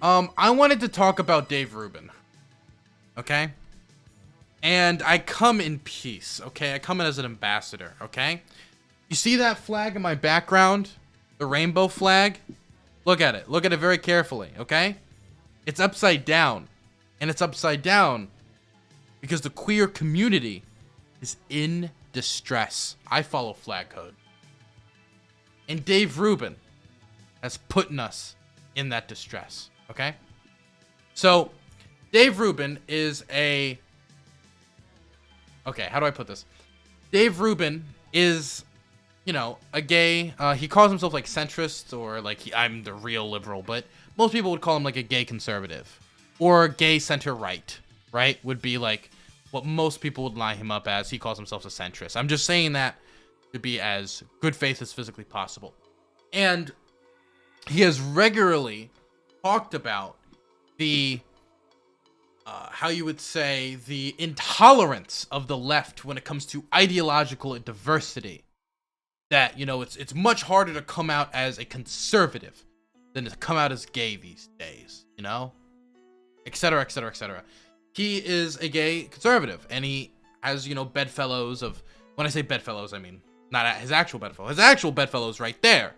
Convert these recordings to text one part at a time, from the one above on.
I wanted to talk about Dave Rubin, okay? And I come in peace, okay? I come in as an ambassador, okay? You see that flag in my background? The rainbow flag? Look at it. Look at it very carefully, okay? It's upside down. And it's upside down because the queer community is in distress. I follow flag code. And Dave Rubin has put us in that distress, okay? So, Dave Rubin is a... Okay, how do I put this? Dave Rubin is, you know, a gay... he calls himself, like, centrist, or, like, I'm the real liberal, but most people would call him, like, a gay conservative. Or gay center-right, right? Would be, like, what most people would line him up as. He calls himself a centrist. I'm just saying that to be as good faith as physically possible. And he has regularly talked about the, how you would say, the intolerance of the left when it comes to ideological diversity. That, you know, it's much harder to come out as a conservative than to come out as gay these days, you know? Etc., etc., etc. He is a gay conservative, and he has, you know, bedfellows of... When I say bedfellows, I mean not his actual bedfellow. His actual bedfellows right there.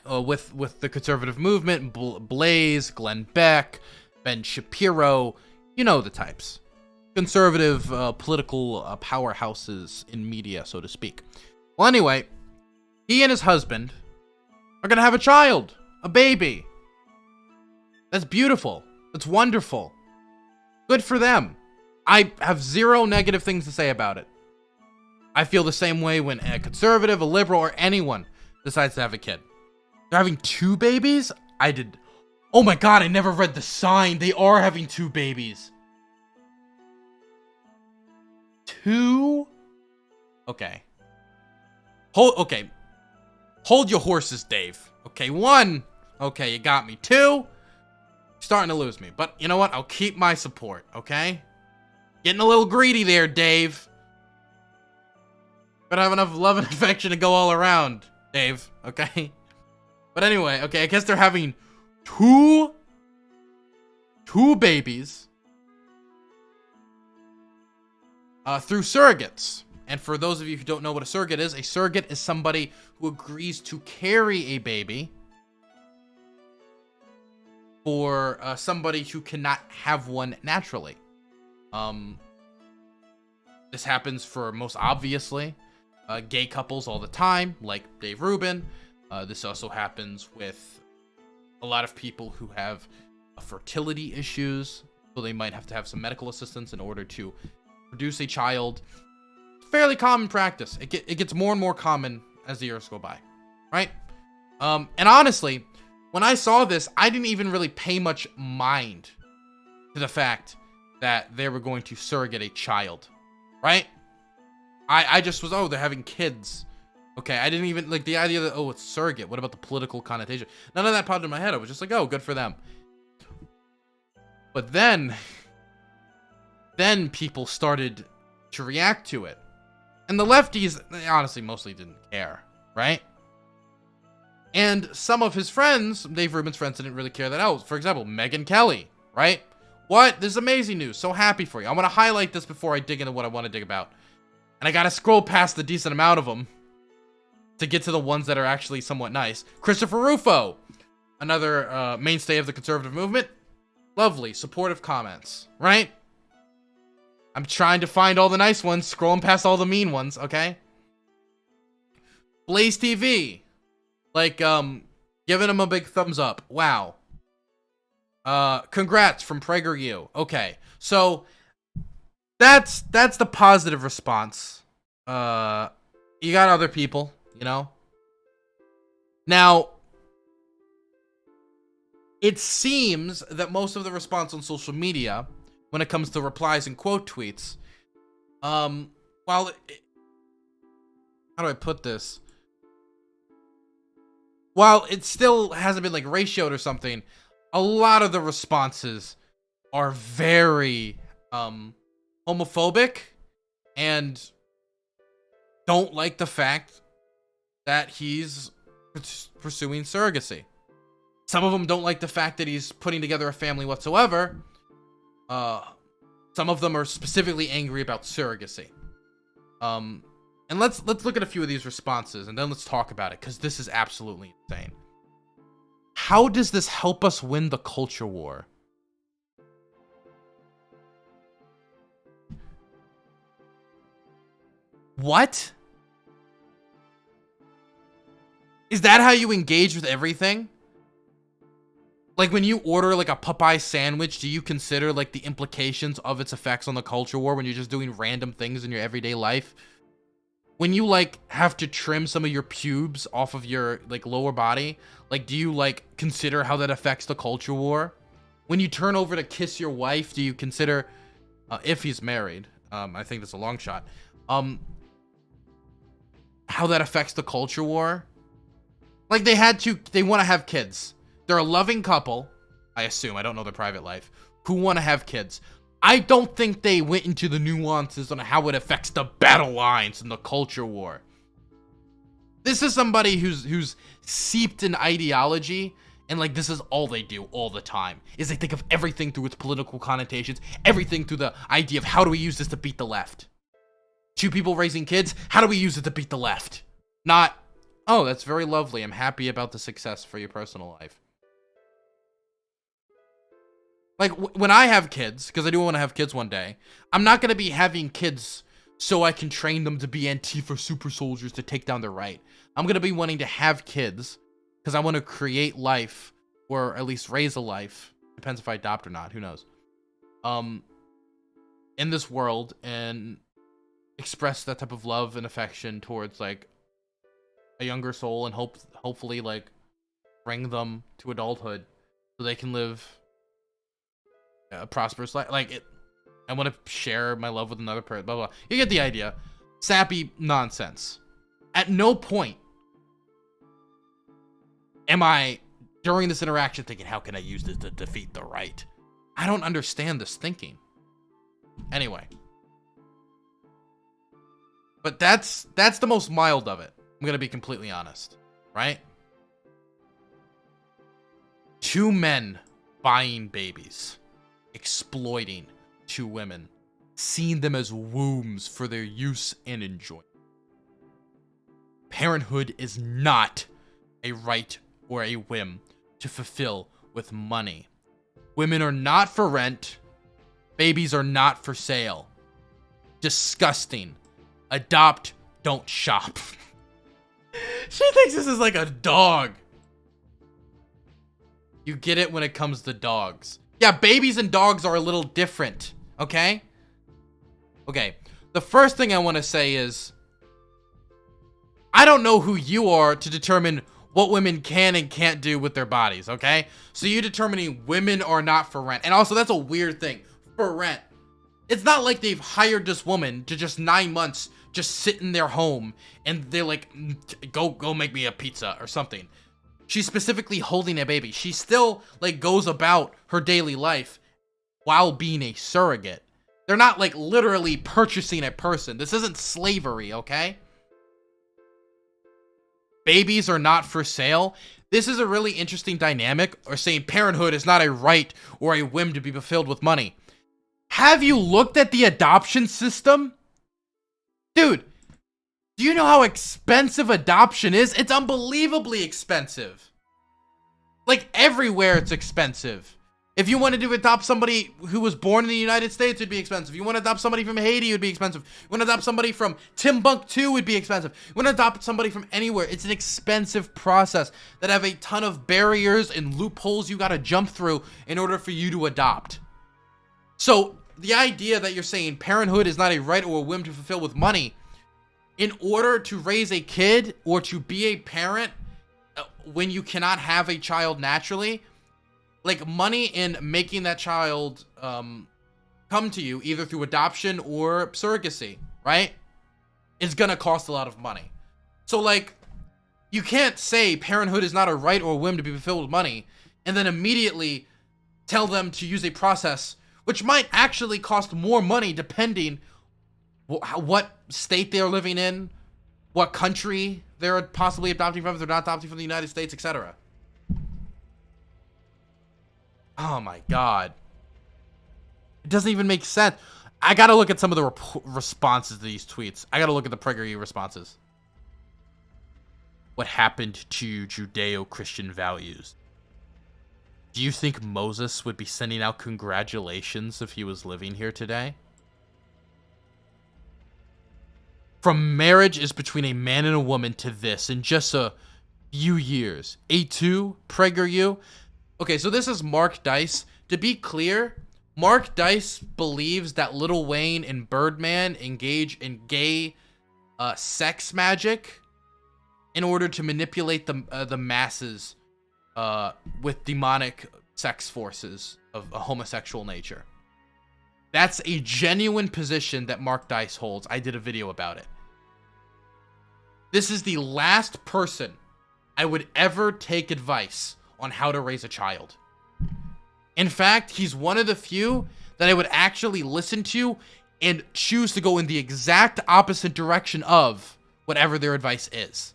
With the conservative movement, Blaze, Glenn Beck, Ben Shapiro, you know the types. Conservative political powerhouses in media, so to speak. Well, anyway, he and his husband are gonna have a child, a baby. That's beautiful. That's wonderful. Good for them. I have zero negative things to say about it. I feel the same way when a conservative, a liberal, or anyone decides to have a kid. They're having 2 babies? Oh my god, I never read the sign. They are having 2 babies. 2? Okay. Hold your horses, Dave. Okay, 1. Okay, you got me. 2? Starting to lose me. But you know what? I'll keep my support, okay? Getting a little greedy there, Dave. But I have enough love and affection to go all around, Dave, okay? But anyway, okay, I guess they're having 2 babies through surrogates. And for those of you who don't know what a surrogate is somebody who agrees to carry a baby for somebody who cannot have one naturally. This happens for, most obviously, gay couples all the time, like Dave Rubin. This also happens with a lot of people who have fertility issues, so they might have to have some medical assistance in order to produce a child. Fairly common practice. It gets more and more common as the years go by, right? And honestly, when I saw this, I didn't even really pay much mind to the fact that they were going to surrogate a child, right? I just was, oh, they're having kids. Okay, I didn't even, like, the idea that, oh, it's surrogate. What about the political connotation? None of that popped in my head. I was just like, oh, good for them. But then people started to react to it. And the lefties, they honestly, mostly didn't care, right? And some of his friends, Dave Rubin's friends, didn't really care that out. For example, Megyn Kelly, right? What? This is amazing news. So happy for you. I want to highlight this before I dig into what I want to dig about. And I gotta scroll past the decent amount of them to get to the ones that are actually somewhat nice. Christopher Rufo, another mainstay of the conservative movement. Lovely, supportive comments, right? I'm trying to find all the nice ones, scrolling past all the mean ones, okay? Blaze TV, like, giving him a big thumbs up. Wow. Congrats from PragerU. Okay, so that's the positive response. You got other people, you know? Now, it seems that most of the response on social media, when it comes to replies and quote tweets, how do I put this? While it still hasn't been, like, ratioed or something, a lot of the responses are very, homophobic and don't like the fact that he's pursuing surrogacy. Some of them don't like the fact that he's putting together a family whatsoever. Some of them are specifically angry about surrogacy. And let's look at a few of these responses, and then let's talk about it, because this is absolutely insane. How does this help us win the culture war? What? Is that how you engage with everything? Like, when you order, like, a Popeye sandwich, do you consider, like, the implications of its effects on the culture war when you're just doing random things in your everyday life? When you, like, have to trim some of your pubes off of your, like, lower body, like, do you, like, consider how that affects the culture war? When you turn over to kiss your wife, do you consider, if he's married, I think that's a long shot, how that affects the culture war? Like, they want to have kids. They're a loving couple, I assume, I don't know their private life, who want to have kids. I don't think they went into the nuances on how it affects the battle lines in the culture war. This is somebody who's seeped in ideology, and, like, this is all they do all the time, is they think of everything through its political connotations, everything through the idea of how do we use this to beat the left. Two people raising kids, how do we use it to beat the left? Not, oh, that's very lovely, I'm happy about the success for your personal life. Like, when I have kids, because I do want to have kids one day, I'm not going to be having kids so I can train them to be Antifa super soldiers to take down the right. I'm going to be wanting to have kids because I want to create life, or at least raise a life. Depends if I adopt or not, who knows. In this world, and express that type of love and affection towards, like, a younger soul, and hopefully, like, bring them to adulthood so they can live a prosperous life. Like, I want to share my love with another person, blah, blah. You get the idea. Sappy nonsense. At no point am I, during this interaction, thinking, how can I use this to defeat the right? I don't understand this thinking. Anyway. But that's the most mild of it. I'm going to be completely honest. Right? Two men buying babies. Exploiting two women, seeing them as wombs for their use and enjoyment. Parenthood is not a right or a whim to fulfill with money. Women are not for rent. Babies are not for sale. Disgusting. Adopt, don't shop. She thinks this is like a dog. You get it when it comes to dogs. Yeah, babies and dogs are a little different, okay? Okay, the first thing I want to say is, I don't know who you are to determine what women can and can't do with their bodies, okay? So you're determining women are not for rent. And also, that's a weird thing, for rent. It's not like they've hired this woman to just 9 months just sit in their home, and they're like, go make me a pizza or something. She's specifically holding a baby. She still, like, goes about her daily life while being a surrogate. They're not, like, literally purchasing a person. This isn't slavery, okay? Babies are not for sale. This is a really interesting dynamic, or saying parenthood is not a right or a whim to be fulfilled with money. Have you looked at the adoption system? Dude, do you know how expensive adoption is? It's unbelievably expensive. Like, everywhere it's expensive. If you wanted to adopt somebody who was born in the United States, it'd be expensive. You want to adopt somebody from Haiti, it'd be expensive. You want to adopt somebody from Timbuktu, it'd be expensive. You want to adopt somebody from anywhere, it's an expensive process that have a ton of barriers and loopholes you got to jump through in order for you to adopt. So, the idea that you're saying parenthood is not a right or a whim to fulfill with money, in order to raise a kid or to be a parent when you cannot have a child naturally, like, money in making that child come to you either through adoption or surrogacy, right, is gonna cost a lot of money. So, like, you can't say parenthood is not a right or a whim to be fulfilled with money and then immediately tell them to use a process which might actually cost more money depending what state they're living in, what country they're possibly adopting from, if they're not adopting from the United States, etc. Oh my god. It doesn't even make sense. I gotta look at some of the responses to these tweets. I gotta look at the PragerU responses. What happened to Judeo-Christian values? Do you think Moses would be sending out congratulations if he was living here today? From marriage is between a man and a woman to this in just a few years. A2, PragerU. Okay, so this is Mark Dice. To be clear, Mark Dice believes that Lil Wayne and Birdman engage in gay sex magic in order to manipulate the masses with demonic sex forces of a homosexual nature. That's a genuine position that Mark Dice holds. I did a video about it. This is the last person I would ever take advice on how to raise a child. In fact, he's one of the few that I would actually listen to and choose to go in the exact opposite direction of whatever their advice is.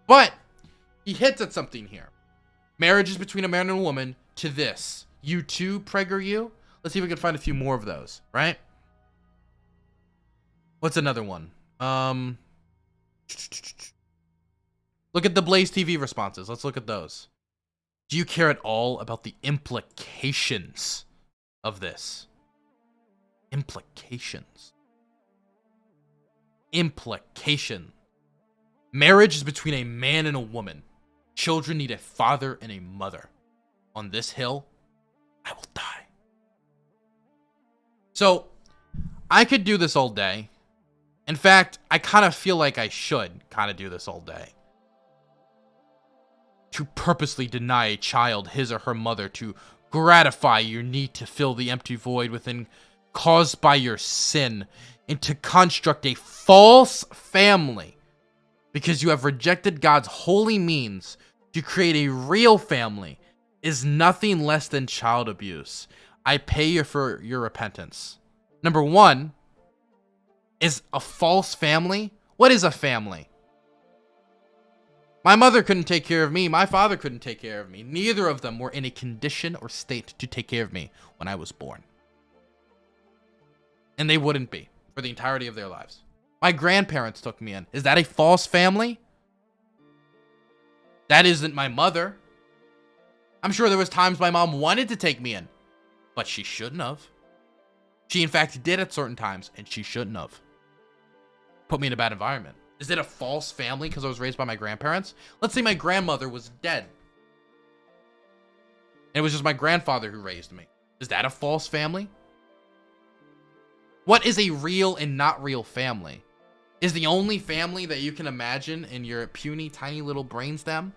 But he hits at something here. Marriage is between a man and a woman to this. You too, PragerU? Let's see if we can find a few more of those, right? What's another one? Look at the Blaze TV responses. Let's look at those. Do you care at all about the implications of this? Implications. Implication. Marriage is between a man and a woman. Children need a father and a mother. On this hill, I will die. So, I could do this all day. In fact, I kind of feel like I should kind of do this all day. To purposely deny a child his or her mother to gratify your need to fill the empty void within caused by your sin, and to construct a false family because you have rejected God's holy means to create a real family is nothing less than child abuse. I pay you for your repentance. Number one, is a false family? What is a family? My mother couldn't take care of me. My father couldn't take care of me. Neither of them were in a condition or state to take care of me when I was born. And they wouldn't be for the entirety of their lives. My grandparents took me in. Is that a false family? That isn't my mother. I'm sure there was times my mom wanted to take me in, but she shouldn't have. She in fact did at certain times, and she shouldn't have. Put me in a bad environment. Is it a false family because I was raised by my grandparents? Let's say my grandmother was dead. And it was just my grandfather who raised me. Is that a false family? What is a real and not real family? Is the only family that you can imagine in your puny, tiny little brainstem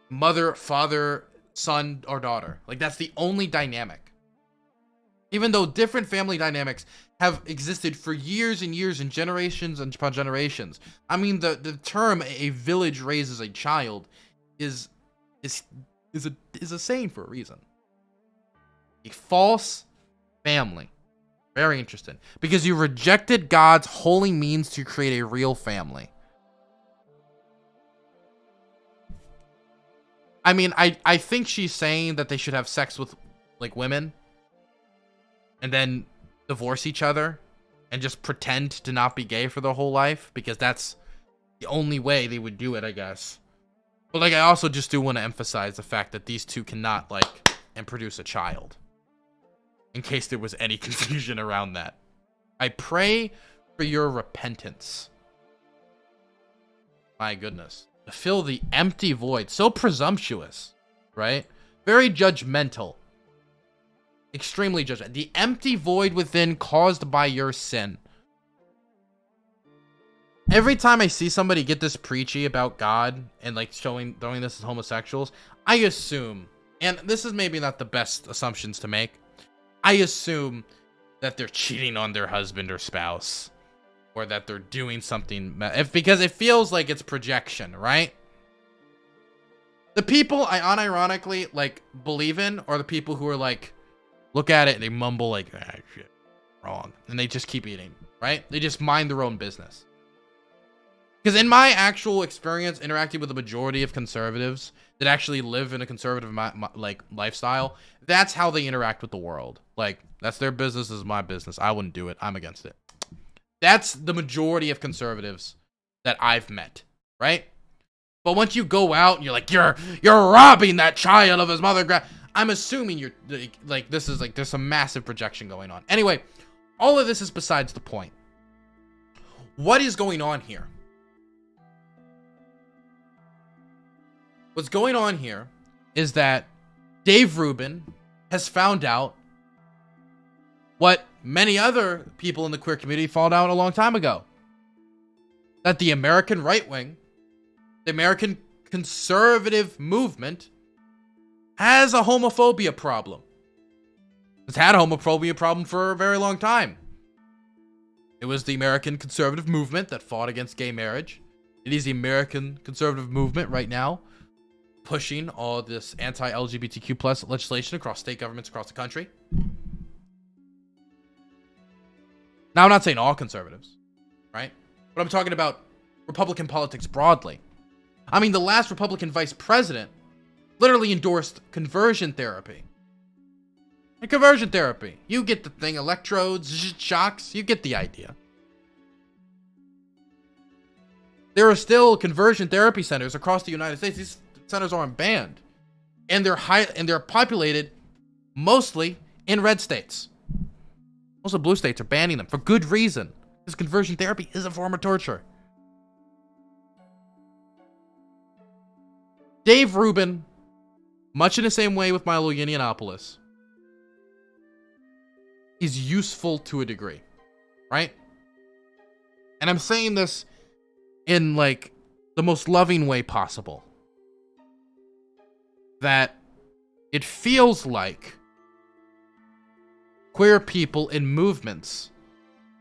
mother, father, son, or daughter? Like, that's the only dynamic. Even though different family dynamics have existed for years and years and generations and upon generations. I mean, the term "a village raises a child" is a saying for a reason. A false family. Very interesting. Because you rejected God's holy means to create a real family. I mean, I think she's saying that they should have sex with, like, women. And then divorce each other. And just pretend to not be gay for their whole life. Because that's the only way they would do it, I guess. But, like, I also just do want to emphasize the fact that these two cannot, like, and produce a child. In case there was any confusion around that. I pray for your repentance. My goodness. To fill the empty void. So presumptuous. Right? Very judgmental. Extremely judgmental. The empty void within caused by your sin. Every time I see somebody get this preachy about God and like throwing this as homosexuals, I assume, and this is maybe not the best assumptions to make, I assume that they're cheating on their husband or spouse, or that they're doing something, because it feels like it's projection, right? The people I unironically like believe in are the people who are like, look at it and they mumble like, ah, shit, wrong, and they just keep eating, right? They just mind their own business. Because in my actual experience interacting with the majority of conservatives that actually live in a conservative like lifestyle, that's how they interact with the world. Like, that's their business, is my business. I wouldn't do it. I'm against it. That's the majority of conservatives that I've met, right? But once you go out and you're like, you're robbing that child of his mother, I'm assuming you're like this is like there's some massive projection going on. Anyway, all of this is besides the point. What is going on here? What's going on here is that Dave Rubin has found out what many other people in the queer community found out a long time ago. That the American right wing, the American conservative movement, has a homophobia problem. It's had a homophobia problem for a very long time. It was the American conservative movement that fought against gay marriage. It is the American conservative movement right now pushing all this anti-LGBTQ plus legislation across state governments across the country. Now, I'm not saying all conservatives, right? But I'm talking about Republican politics broadly. I mean, the last Republican vice president literally endorsed conversion therapy. And conversion therapy, you get the thing, electrodes, shocks, you get the idea. There are still conversion therapy centers across the United States. These centers aren't banned, and they're populated mostly in red states. Most of the blue states are banning them for good reason. Because conversion therapy is a form of torture. Dave Rubin, much in the same way with Milo Yiannopoulos, is useful to a degree, right? And I'm saying this in like the most loving way possible. That it feels like queer people in movements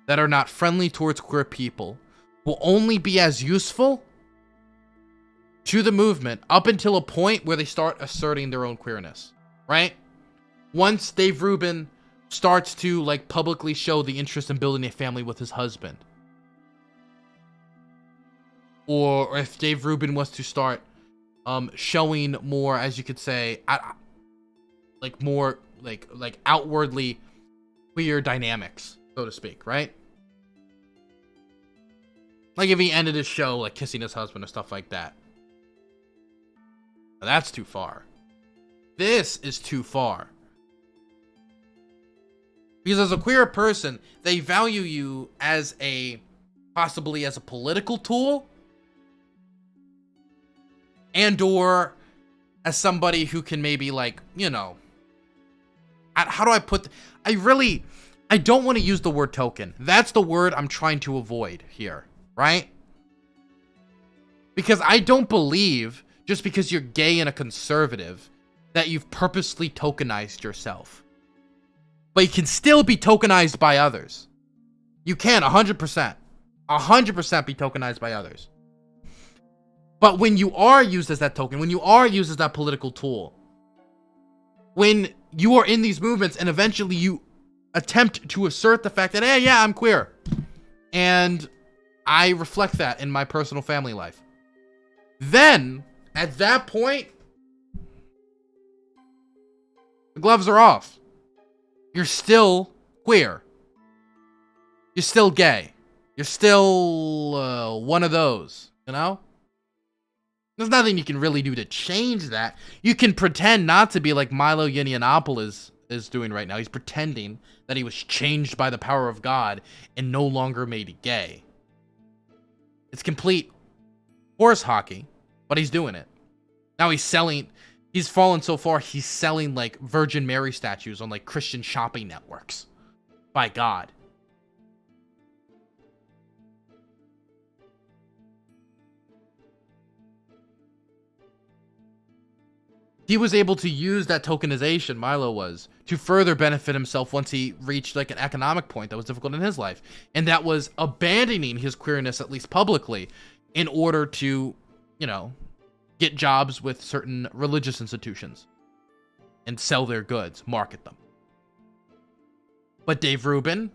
that are not friendly towards queer people will only be as useful to the movement up until a point where they start asserting their own queerness, right? Once Dave Rubin starts to like publicly show the interest in building a family with his husband, or if Dave Rubin was to start showing more, as you could say, like more like outwardly queer dynamics, so to speak, right? Like if he ended his show like kissing his husband or stuff like that. Now, that's too far. This is too far. Because as a queer person, they value you as possibly as a political tool, and or as somebody who can maybe like, you know, how do I put, I don't want to use the word token. That's the word I'm trying to avoid here, right? Because I don't believe just because you're gay and a conservative that you've purposely tokenized yourself. But you can still be tokenized by others. You can 100%. 100% be tokenized by others. But when you are used as that token, when you are used as that political tool, when you are in these movements and eventually you attempt to assert the fact that, hey, yeah, I'm queer, and I reflect that in my personal family life, then at that point, the gloves are off. You're still queer. You're still gay. You're still one of those, you know? There's nothing you can really do to change that. You can pretend not to be like Milo Yiannopoulos is doing right now. He's pretending that he was changed by the power of God and no longer made gay. It's complete horse hockey, but he's doing it. Now he's fallen so far, he's selling like Virgin Mary statues on like Christian shopping networks. By God. He was able to use that tokenization, Milo was, to further benefit himself once he reached like an economic point that was difficult in his life. And that was abandoning his queerness, at least publicly, in order to, you know, get jobs with certain religious institutions and sell their goods, market them. But Dave Rubin,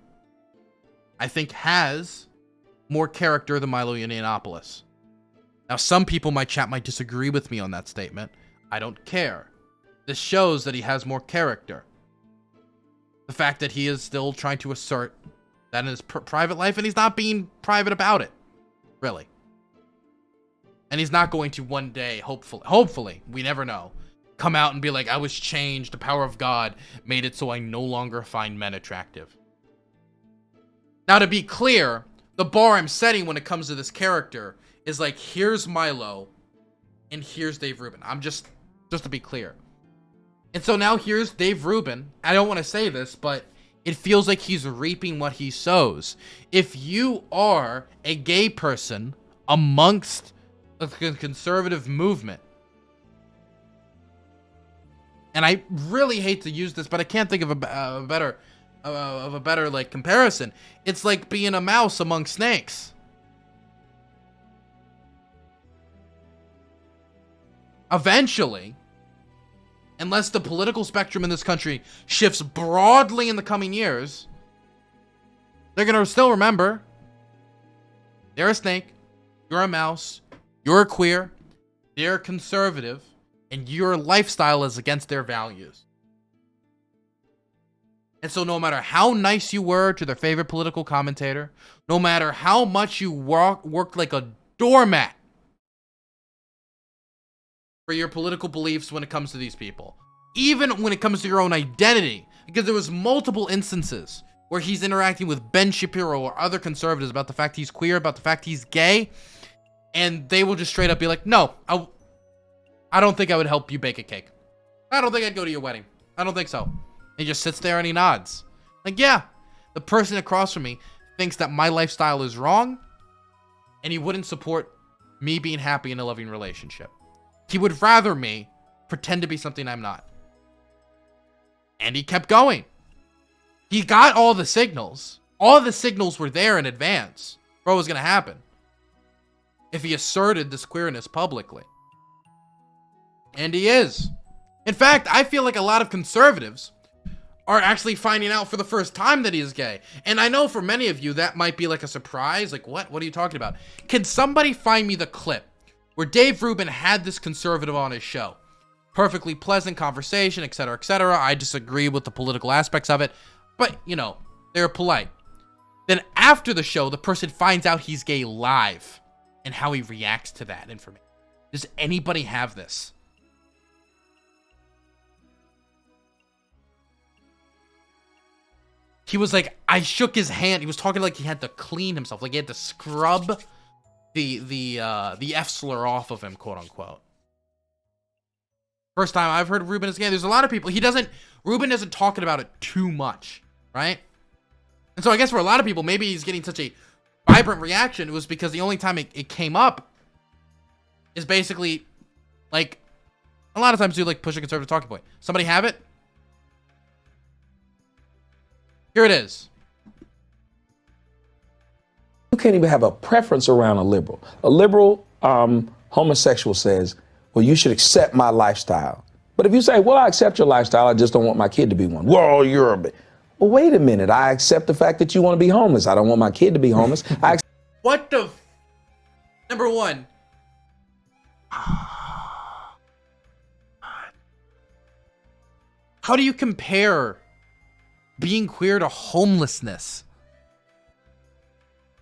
I think, has more character than Milo Yiannopoulos. Now, some people in my chat might disagree with me on that statement. I don't care. This shows that he has more character. The fact that he is still trying to assert that in his private life, and he's not being private about it. Really. And he's not going to one day, hopefully, we never know, come out and be like, I was changed. The power of God made it so I no longer find men attractive. Now, to be clear, the bar I'm setting when it comes to this character is like, here's Milo and here's Dave Rubin. I'm just to be clear. And so now here's Dave Rubin. I don't want to say this, but it feels like he's reaping what he sows. If you are a gay person amongst a conservative movement, and I really hate to use this, but I can't think of a better like comparison. It's like being a mouse among snakes. Eventually, unless the political spectrum in this country shifts broadly in the coming years, they're going to still remember they're a snake, you're a mouse, you're a queer, they're conservative, and your lifestyle is against their values. And so no matter how nice you were to their favorite political commentator, no matter how much you worked like a doormat for your political beliefs when it comes to these people, even when it comes to your own identity, because there was multiple instances where he's interacting with Ben Shapiro or other conservatives about the fact he's queer, about the fact he's gay, and they will just straight up be like, no, I don't think I would help you bake a cake. I don't think I'd go to your wedding. I don't think so. And he just sits there and he nods. Like, yeah, the person across from me thinks that my lifestyle is wrong, and he wouldn't support me being happy in a loving relationship. He would rather me pretend to be something I'm not. And he kept going. He got all the signals. All the signals were there in advance for what was going to happen if he asserted this queerness publicly. And he is. In fact, I feel like a lot of conservatives are actually finding out for the first time that he is gay. And I know for many of you that might be like a surprise. Like, what? What are you talking about? Can somebody find me the clip where Dave Rubin had this conservative on his show? Perfectly pleasant conversation, etc., etc. I disagree with the political aspects of it, but, you know, they're polite. Then after the show, the person finds out he's gay live and how he reacts to that information. Does anybody have this? He was like, I shook his hand. He was talking like he had to clean himself, like he had to scrub the F slur off of him, quote unquote. First time I've heard of Rubin is gay. There's a lot of people. Rubin isn't talking about it too much, right? And so I guess for a lot of people, maybe he's getting such a vibrant reaction. It was because the only time it came up is basically like a lot of times you like push a conservative talking point. Somebody have it? Here it is. You can't even have a preference around a liberal. A liberal homosexual says, well, you should accept my lifestyle. But if you say, well, I accept your lifestyle, I just don't want my kid to be one. Well, you're a bit. Well, wait a minute. I accept the fact that you want to be homeless. I don't want my kid to be homeless. What the? Number one. How do you compare being queer to homelessness?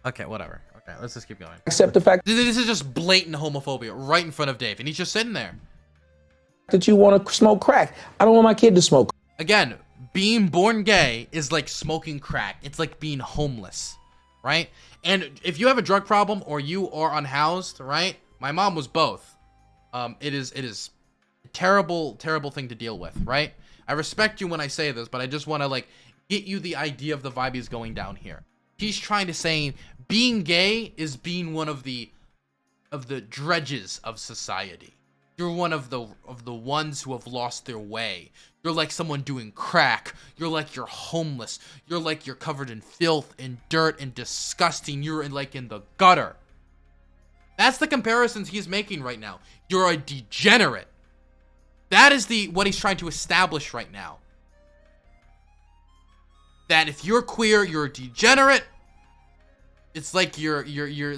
Okay, whatever. Okay, let's just keep going. Accept the fact this is just blatant homophobia right in front of Dave, and he's just sitting there. That you want to smoke crack. I don't want my kid to smoke. Again, being born gay is like smoking crack. It's like being homeless, right? And if you have a drug problem or you are unhoused, right? My mom was both. It is a terrible, terrible thing to deal with, right? I respect you when I say this, but I just want to like get you the idea of the vibe he's going down here. He's trying to say being gay is being one of the dredges of society. You're one of the ones who have lost their way. You're like someone doing crack. You're like you're homeless. You're like you're covered in filth and dirt and disgusting. You're in the gutter. That's the comparisons he's making right now. You're a degenerate. That is what he's trying to establish right now. That if you're queer, you're a degenerate. It's like you're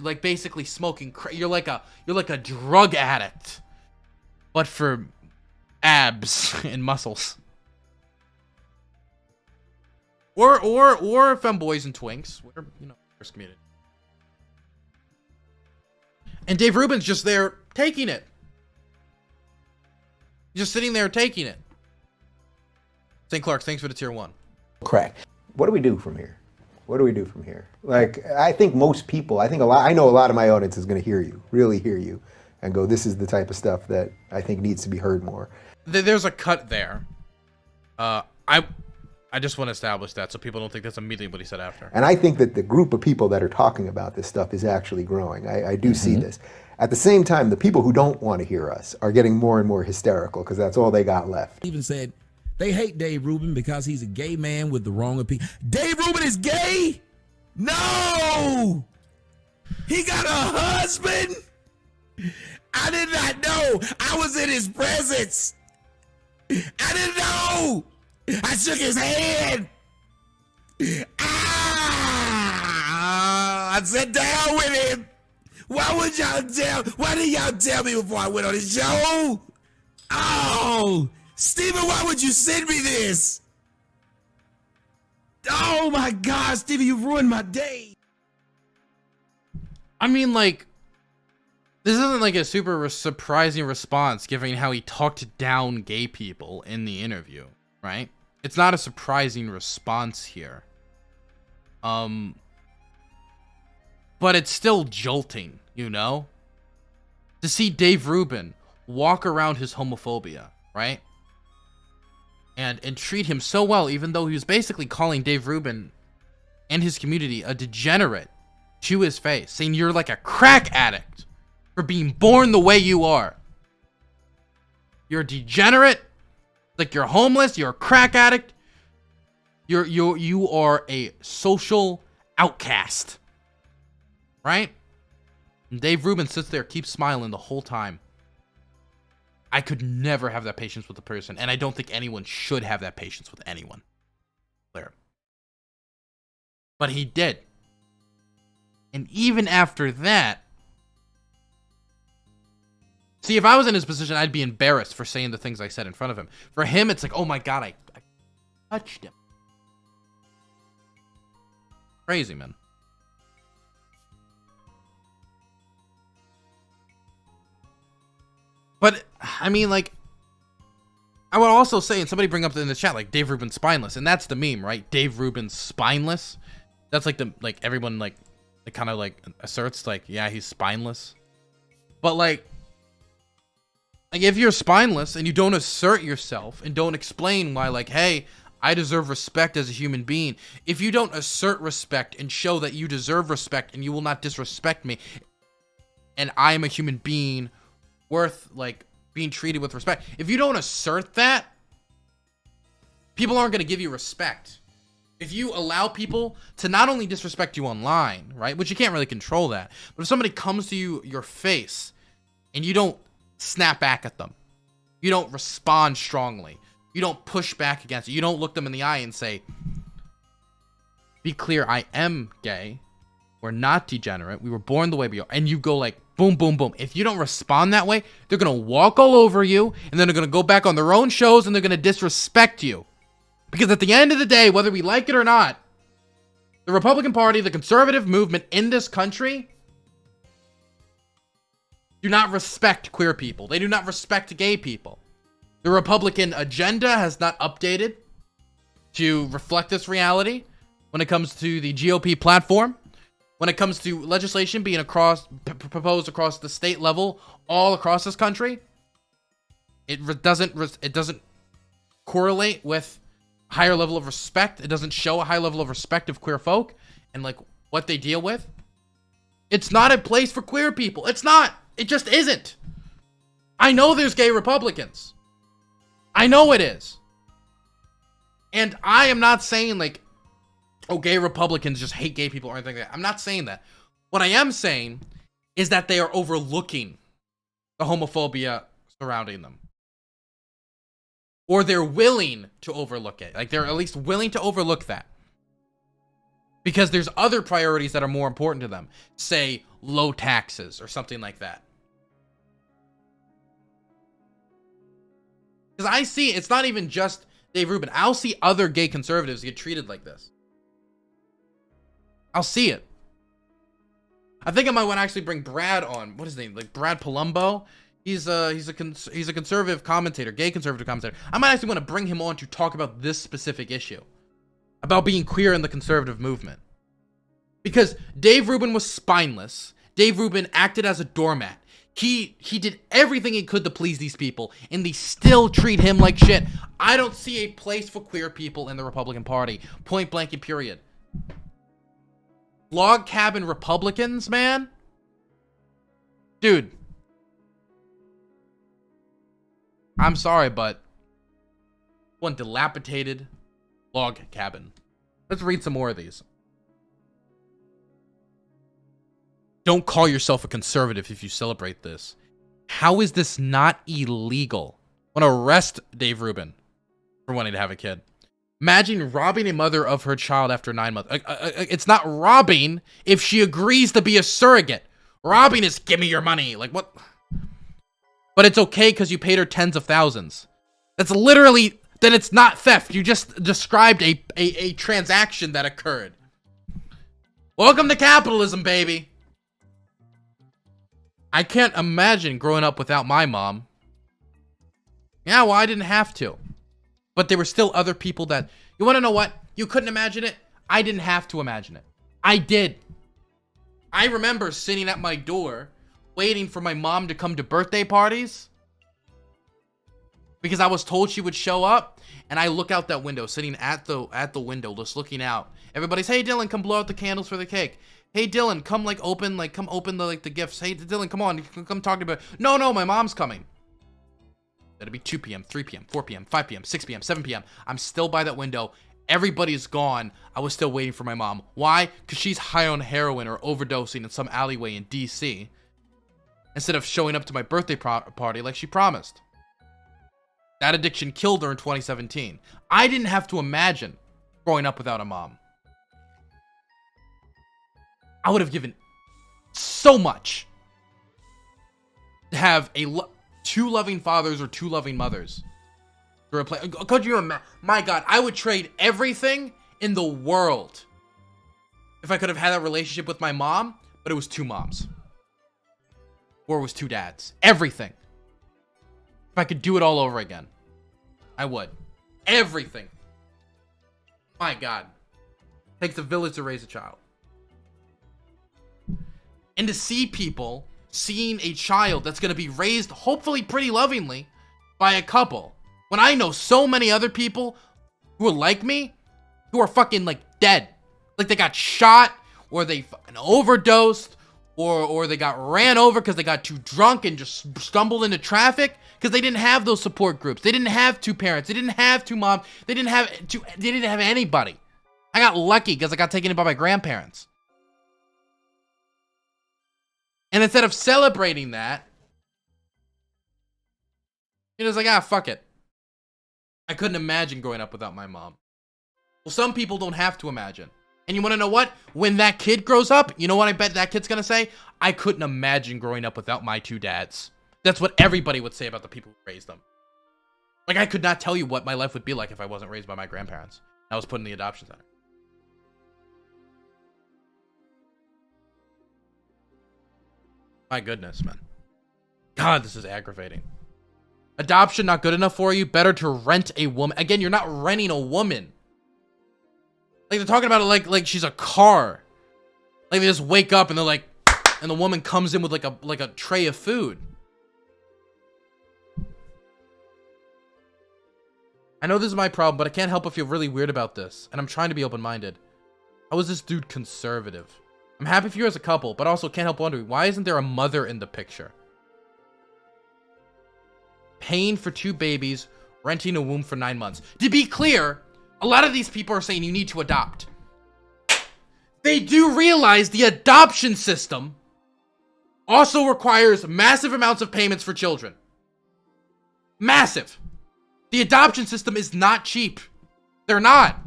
like basically smoking. You're like a drug addict, but for abs and muscles. Or femboys and twinks. We're, you know, first community. And Dave Rubin's just there taking it. Just sitting there taking it. St. Clark, thanks for the tier 1. Crack. What do we do from here? What do we do from here? Like, I think most people, I know a lot of my audience is going to hear you, really hear you, and go, this is the type of stuff that I think needs to be heard more. There's a cut there. I just want to establish that so people don't think that's immediately what he said after. And I think that the group of people that are talking about this stuff is actually growing. I do see this. At the same time, the people who don't want to hear us are getting more and more hysterical because that's all they got left. Even said they hate Dave Rubin because he's a gay man with the wrong opinion. Dave Rubin is gay? No! He got a husband? I did not know. I was in his presence. I didn't know. I shook his hand. I sat down with him. Why did y'all tell me before I went on the show? Oh, Steven, why would you send me this? Oh my God, Steven, you ruined my day. I mean, like, this isn't like a super surprising response given how he talked down gay people in the interview, right? It's not a surprising response here. But it's still jolting, you know? To see Dave Rubin walk around his homophobia, right? And treat him so well, even though he was basically calling Dave Rubin and his community a degenerate to his face, saying you're like a crack addict for being born the way you are. You're a degenerate, like you're homeless, you're a crack addict. You are a social outcast. Right? And Dave Rubin sits there, keeps smiling the whole time. I could never have that patience with a person, and I don't think anyone should have that patience with anyone. Clear. But he did. And even after that, see, if I was in his position, I'd be embarrassed for saying the things I said in front of him. For him, it's like, oh my God, I touched him. Crazy, man. But, I mean, like, I would also say, and somebody bring up in the chat, like, Dave Rubin's spineless. And that's the meme, right? Dave Rubin's spineless. That's like everyone, like kind of, like, asserts, like, yeah, he's spineless. But, like, if you're spineless and you don't assert yourself and don't explain why, like, hey, I deserve respect as a human being. If you don't assert respect and show that you deserve respect and you will not disrespect me, and I am a human being worth, like, being treated with respect. If you don't assert that, people aren't going to give you respect. If you allow people to not only disrespect you online, right, which you can't really control that, but if somebody comes to you, your face, and you don't snap back at them, you don't respond strongly, you don't push back against it, you don't look them in the eye and say, be clear, I am gay, we're not degenerate, we were born the way we are, and you go like, boom, boom, boom. If you don't respond that way, they're going to walk all over you, and then they're going to go back on their own shows, and they're going to disrespect you. Because at the end of the day, whether we like it or not, the Republican Party, the conservative movement in this country, do not respect queer people. They do not respect gay people. The Republican agenda has not updated to reflect this reality when it comes to the GOP platform. When it comes to legislation being proposed across the state level, all across this country, it doesn't correlate with a higher level of respect. It doesn't show a high level of respect of queer folk and like what they deal with. It's not a place for queer people. It's not. It just isn't. I know there's gay Republicans. I know it is. And I am not saying like, oh, gay Republicans just hate gay people or anything like that. I'm not saying that. What I am saying is that they are overlooking the homophobia surrounding them. Or they're willing to overlook it. Like, they're at least willing to overlook that. because there's other priorities that are more important to them. Say, low taxes or something like that. Because I see, it's not even just Dave Rubin. I'll see other gay conservatives get treated like this. I'll see it. I think I might want to actually bring Brad on. What is his name? Like Brad Palumbo. He's a conservative commentator, gay conservative commentator. I might actually want to bring him on to talk about this specific issue, about being queer in the conservative movement. Because Dave Rubin was spineless. Dave Rubin acted as a doormat. He did everything he could to please these people, and they still treat him like shit. I don't see a place for queer people in the Republican Party. Point blank and period. Log cabin Republicans, man. Dude. I'm sorry, but one dilapidated log cabin. Let's read some more of these. Don't call yourself a conservative if you celebrate this. How is this not illegal? I want to arrest Dave Rubin for wanting to have a kid. Imagine robbing a mother of her child after 9 months. It's not robbing if she agrees to be a surrogate. Robbing is give me your money. Like what? But it's okay because you paid her tens of thousands. That's literally, then it's not theft. You just described a transaction that occurred. Welcome to capitalism, baby. I can't imagine growing up without my mom. Yeah, well, I didn't have to. But there were still other people that... You want to know what? You couldn't imagine it? I didn't have to imagine it. I did. I remember sitting at my door waiting for my mom to come to birthday parties because I was told she would show up, and I look out that window, sitting at the window, just looking out. Everybody's, hey Dylan, come blow out the candles for the cake. Hey Dylan, come open the gifts. Hey Dylan, come on, come talk to me. No, my mom's coming. It'll be 2 p.m., 3 p.m., 4 p.m., 5 p.m., 6 p.m., 7 p.m. I'm still by that window. Everybody's gone. I was still waiting for my mom. Why? Because she's high on heroin or overdosing in some alleyway in D.C. instead of showing up to my birthday party like she promised. That addiction killed her in 2017. I didn't have to imagine growing up without a mom. I would have given so much to have two loving fathers or two loving mothers to replace. Could you imagine? My God, I would trade everything in the world if I could have had that relationship with my mom, but it was two moms. Or it was two dads. Everything. If I could do it all over again, I would. Everything. My God. It takes a village to raise a child. And to see people seeing a child that's going to be raised hopefully pretty lovingly by a couple, when I know so many other people who are like me, who are fucking like dead, like they got shot or they fucking overdosed or they got ran over because they got too drunk and just stumbled into traffic because they didn't have those support groups. They didn't have two parents. They didn't have two moms. They didn't have anybody. I got lucky because I got taken in by my grandparents. And instead of celebrating that, it was like, fuck it. I couldn't imagine growing up without my mom. Well, some people don't have to imagine. And you want to know what? When that kid grows up, you know what I bet that kid's going to say? I couldn't imagine growing up without my two dads. That's what everybody would say about the people who raised them. Like, I could not tell you what my life would be like if I wasn't raised by my grandparents. I was put in the adoption center. My goodness, man. God, this is aggravating. Adoption not good enough for you? Better to rent a woman. Again, you're not renting a woman. Like, they're talking about it like she's a car. Like, they just wake up and they're like, and the woman comes in with like a tray of food. I know this is my problem, but I can't help but feel really weird about this. And I'm trying to be open-minded. How is this dude conservative? I'm happy for you as a couple, but also can't help wondering, why isn't there a mother in the picture? Paying for 2 babies, renting a womb for 9 months. To be clear, a lot of these people are saying you need to adopt. They do realize the adoption system also requires massive amounts of payments for children. Massive. The adoption system is not cheap. They're not.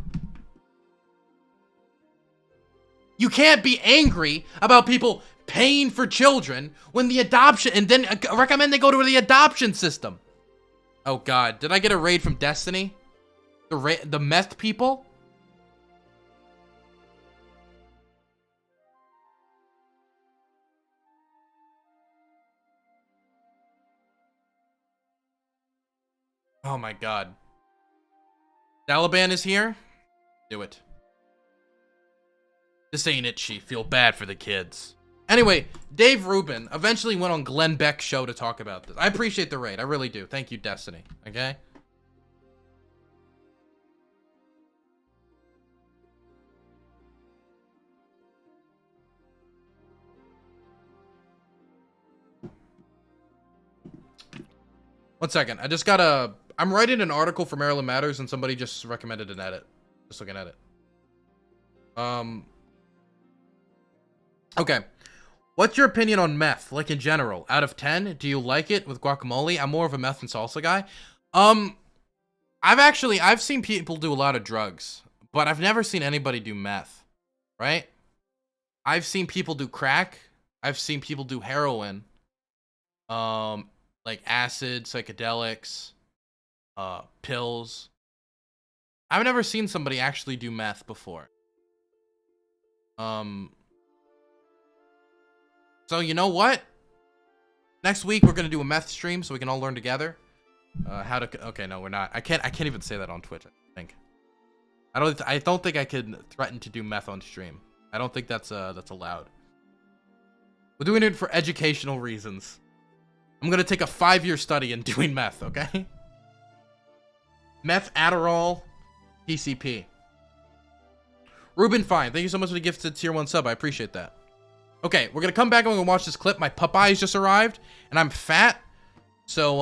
You can't be angry about people paying for children when the adoption, and then recommend they go to the adoption system. Oh God, did I get a raid from Destiny? The meth people? Oh my God. Taliban is here? Do it. This ain't it, Chief. Feel bad for the kids. Anyway, Dave Rubin eventually went on Glenn Beck's show to talk about this. I appreciate the raid. I really do. Thank you, Destiny. Okay? One second. I just gotta... I'm writing an article for Maryland Matters, and somebody just recommended an edit. Just looking at it. Okay. What's your opinion on meth, like in general? Out of 10, do you like it with guacamole? I'm more of a meth and salsa guy. I've seen people do a lot of drugs, but I've never seen anybody do meth, right? I've seen people do crack. I've seen people do heroin. Like acid, psychedelics, pills. I've never seen somebody actually do meth before. So you know what? Next week we're gonna do a meth stream so we can all learn together. How to? Okay, no, we're not. I can't even say that on Twitch. I think. I don't think I could threaten to do meth on stream. I don't think that's allowed. We're doing it for educational reasons. I'm gonna take a 5-year study in doing meth. Okay. Meth, Adderall, PCP. Rubin, fine. Thank you so much for the gift to tier 1 sub. I appreciate that. Okay, we're gonna come back and we're gonna watch this clip. My Popeyes just arrived, and I'm fat. So,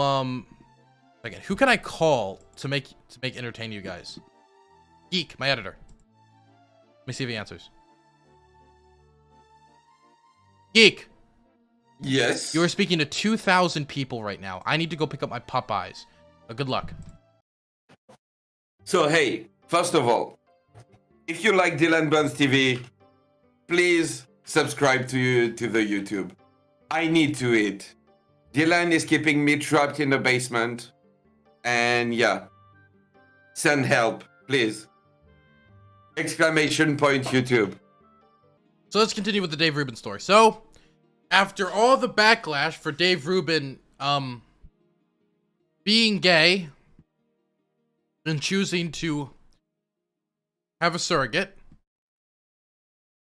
again, who can I call to make entertain you guys? Geek, my editor. Let me see if he answers. Geek. Yes. You are speaking to 2,000 people right now. I need to go pick up my Popeyes. Good luck. So, hey, first of all, if you like Dylan Burns TV, please subscribe to the YouTube. I need to eat. Dylan is keeping me trapped in the basement. And yeah, send help, please. Exclamation point YouTube. So let's continue with the Dave Rubin story. So, after all the backlash for Dave Rubin, being gay and choosing to have a surrogate,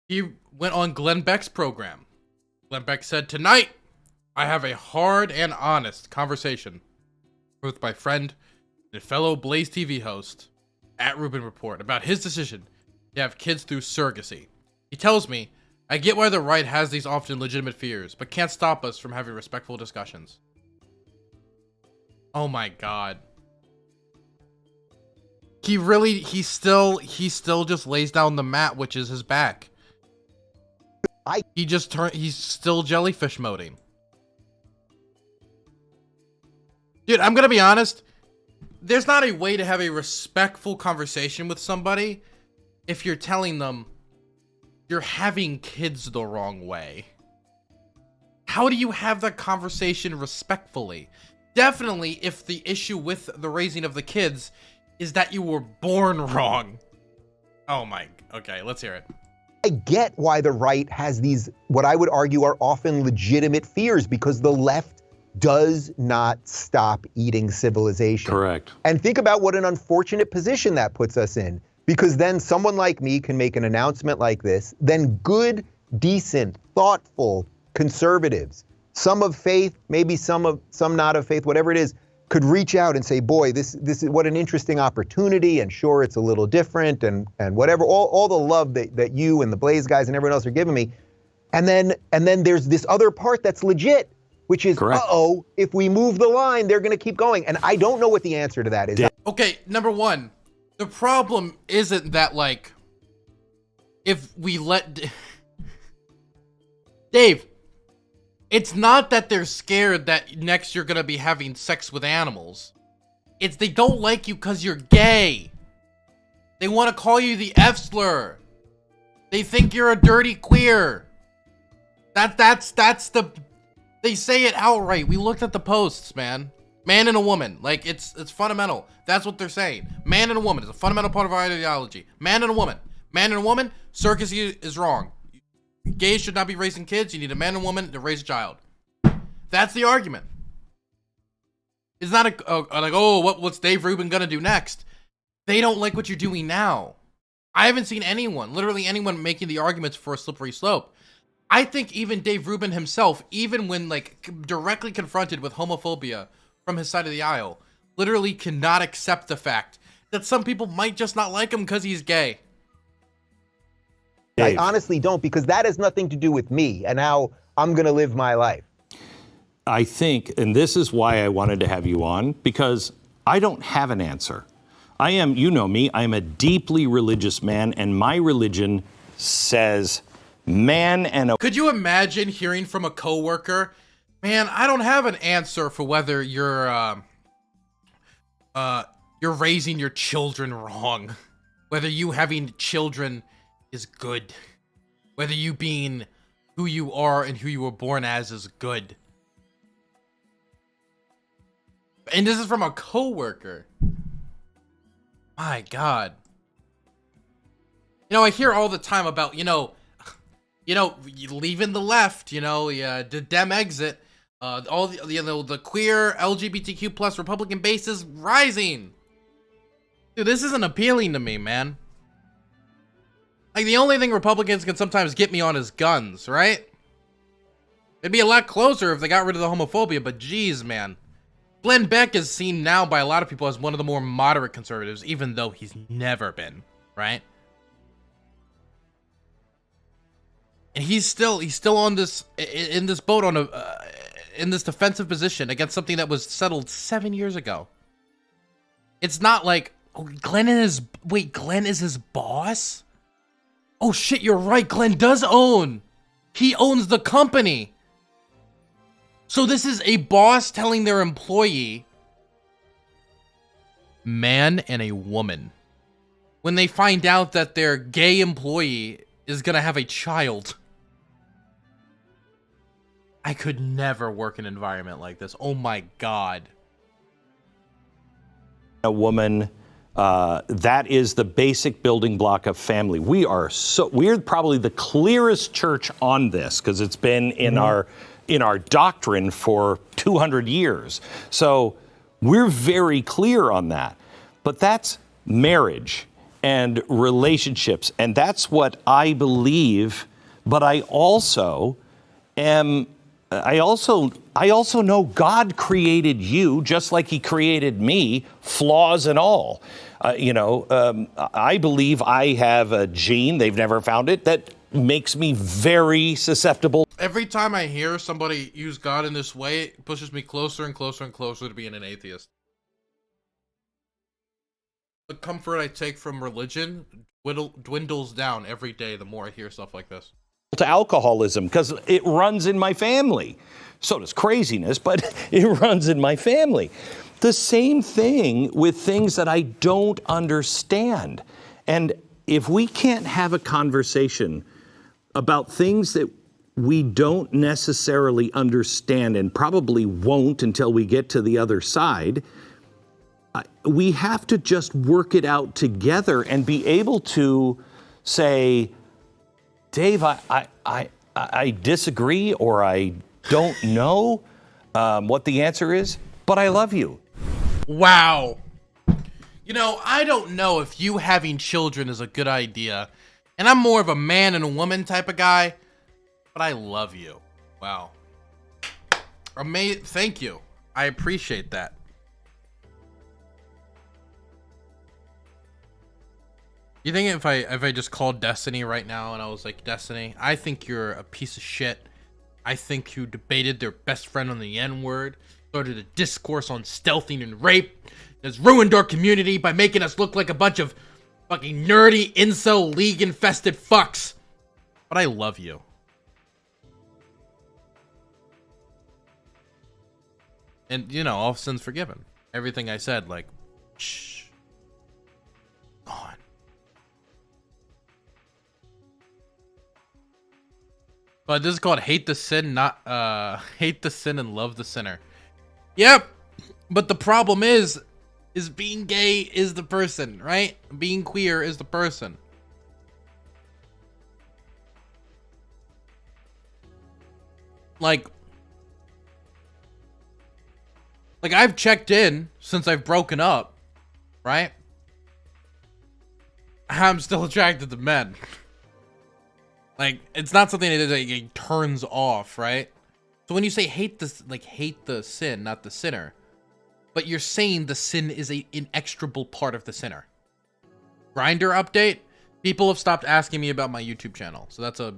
he went on Glenn Beck's program. Glenn Beck said, "Tonight, I have a hard and honest conversation with my friend and fellow Blaze TV host at Rubin Report about his decision to have kids through surrogacy. He tells me, I get why the right has these often legitimate fears, but can't stop us from having respectful discussions." Oh my God. He still just lays down the mat, which is his back. He's still jellyfish moding. Dude, I'm gonna be honest. There's not a way to have a respectful conversation with somebody if you're telling them you're having kids the wrong way. How do you have that conversation respectfully? Definitely if the issue with the raising of the kids is that you were born wrong. Oh my, okay, let's hear it. I get why the right has these, what I would argue are often legitimate fears, because the left does not stop eating civilization. Correct. And think about what an unfortunate position that puts us in, because then someone like me can make an announcement like this, then good, decent, thoughtful conservatives, some of faith, maybe some not of faith, whatever it is, could reach out and say, boy, this is what an interesting opportunity, and sure, it's a little different, and whatever, all the love that you and the Blaze guys and everyone else are giving me. And then there's this other part that's legit, which is, correct. Uh-oh, if we move the line, they're gonna keep going. And I don't know what the answer to that is. Okay, number one, the problem isn't that, like, if we let... Dave, it's not that they're scared that next you're gonna be having sex with animals. It's they don't like you because you're gay. They want to call you the F slur. They think you're a dirty queer. That's the. They say it outright. We looked at the posts, man. Man and a woman, like it's fundamental. That's what they're saying. Man and a woman is a fundamental part of our ideology. Man and a woman. Man and a woman. Surrogacy is wrong. Gays should not be raising kids. You need a man and a woman to raise a child. That's the argument. It's not like, oh, what's Dave Rubin gonna do next? They don't like what you're doing now. I haven't seen anyone, literally anyone, making the arguments for a slippery slope. I think even Dave Rubin himself, even when like directly confronted with homophobia from his side of the aisle, literally cannot accept the fact that some people might just not like him because he's gay. I honestly don't, because that has nothing to do with me and how I'm going to live my life. I think, and this is why I wanted to have you on, because I don't have an answer. I am, you know me, I'm a deeply religious man, and my religion says man and a... Could you imagine hearing from a coworker, man, I don't have an answer for whether you're raising your children wrong, whether you having children is good, whether you being who you are and who you were born as is good. And this is from a coworker. My God. You know, I hear all the time about, leaving the left, the Dem exit, all the queer LGBTQ plus Republican base is rising. Dude, this isn't appealing to me, man. Like, the only thing Republicans can sometimes get me on is guns, right? It'd be a lot closer if they got rid of the homophobia, but geez, man. Glenn Beck is seen now by a lot of people as one of the more moderate conservatives, even though he's never been, right? And he's still on this, in this boat on in this defensive position against something that was settled 7 years ago. It's not like, oh, Glenn is his boss? Oh shit, you're right, Glenn does own. He owns the company. So this is a boss telling their employee, man and a woman, when they find out that their gay employee is gonna have a child. I could never work in an environment like this. Oh my God. A woman, that is the basic building block of family. We're probably the clearest church on this, because it's been in our doctrine for 200 years. So we're very clear on that. But that's marriage and relationships, and that's what I believe. But I also know God created you just like he created me, flaws and all. I believe I have a gene, they've never found it, that makes me very susceptible. Every time I hear somebody use God in this way, it pushes me closer and closer and closer to being an atheist. The comfort I take from religion dwindles down every day the more I hear stuff like this. To alcoholism, because it runs in my family. So does craziness, but it runs in my family. The same thing with things that I don't understand. And if we can't have a conversation about things that we don't necessarily understand and probably won't until we get to the other side, we have to just work it out together and be able to say, Dave, I disagree, or I don't know what the answer is, but I love you. Wow. I don't know if you having children is a good idea. And I'm more of a man and a woman type of guy, but I love you. Wow. Thank you. I appreciate that. You think if I just called Destiny right now and I was like, Destiny, I think you're a piece of shit. I think you debated their best friend on the N-word, started a discourse on stealthing and rape, has ruined our community by making us look like a bunch of fucking nerdy incel league infested fucks. But I love you. And all sin's forgiven. Everything I said, like, shh, gone. But this is called hate the sin, not hate the sin and love the sinner. Yep. But the problem is being gay is the person, right? Being queer is the person. Like I've checked in since I've broken up, right? I'm still attracted to men. Like, it's not something that like, turns off, right? So when you say hate the sin, not the sinner, but you're saying the sin is an inextricable part of the sinner. Grindr update, people have stopped asking me about my YouTube channel, so that's a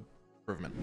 improvement.